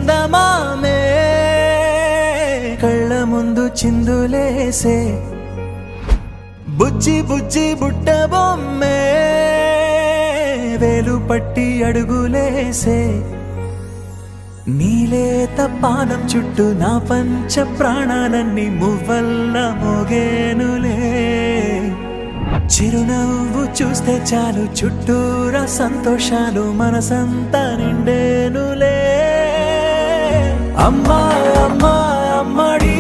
చందమామే కళ్ళ ముందు చిందులేసే బుజ్జి బుజ్జి బుట్ట బొమ్మే వేలు పట్టి అడుగులేసే నీలేత పానం చుట్టూ నా పంచ ప్రాణాలన్నీ మువ్వల్ల మోగేనులే చిరునవ్వు చూస్తే చాలు చుట్టూరా సంతోషాలు మనసంతా నిండేనులే అమ్మా అమ్మా అమ్మడి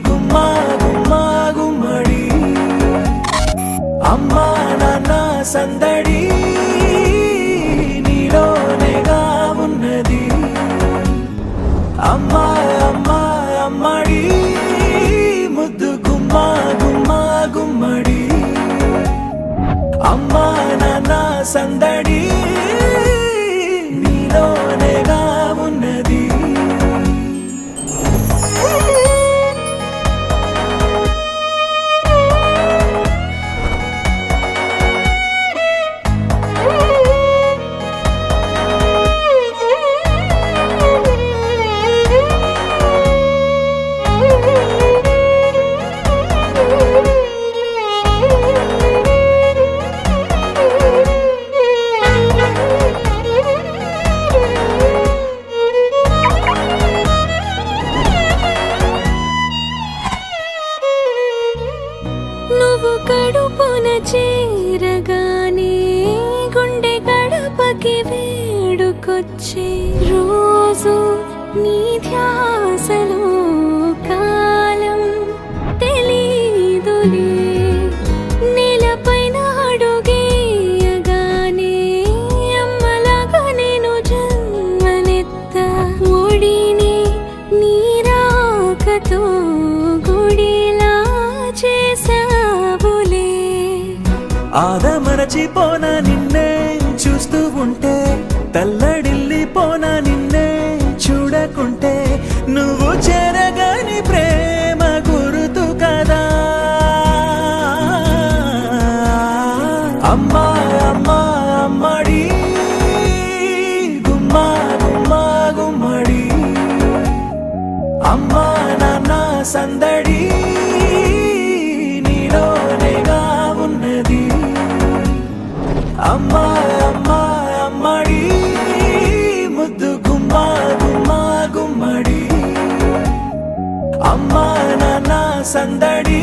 గుమ్మా గుమ్మా గుమ్మడి అమ్మా నాన్న సందడి నీలోనేగా ఉన్నది అమ్మా అమ్మా అమ్మడి ముద్దు గుమ్మా గుమ్మా గుమ్మడి అమ్మా నాన్న సందడి నీలోనేగా ఉన్నది నువ్వు కడుపున చేరగానే గుండె గడపకి వేడుకొచ్చే రోజు నీ ధ్యాసలో కాలం తెలీదులే నేలపైన అడుగేయగానే అమ్మలాగా నేను జన్మనెత్త ఒడిని నీ రాకతో గుడిలా చేసావులే ఆదమరచిపోనా నిన్నే చూస్తూ ఉంటే తల్లడిల్లిపోనా నిన్నే చూడకుంటే నువ్వు చెరగని ప్రేమ గురుతు కదా అమ్మా అమ్మా అమ్మడి గుమ్మా గుమ్మా గుమ్మడి అమ్మా నాన్న సందడి నీలోనేగా ఉన్నది అమ్మా అమ్మా అమ్మడి ముద్దు గుమ్మా గుమ్మా గుమ్మడి అమ్మా నాన్న సందడి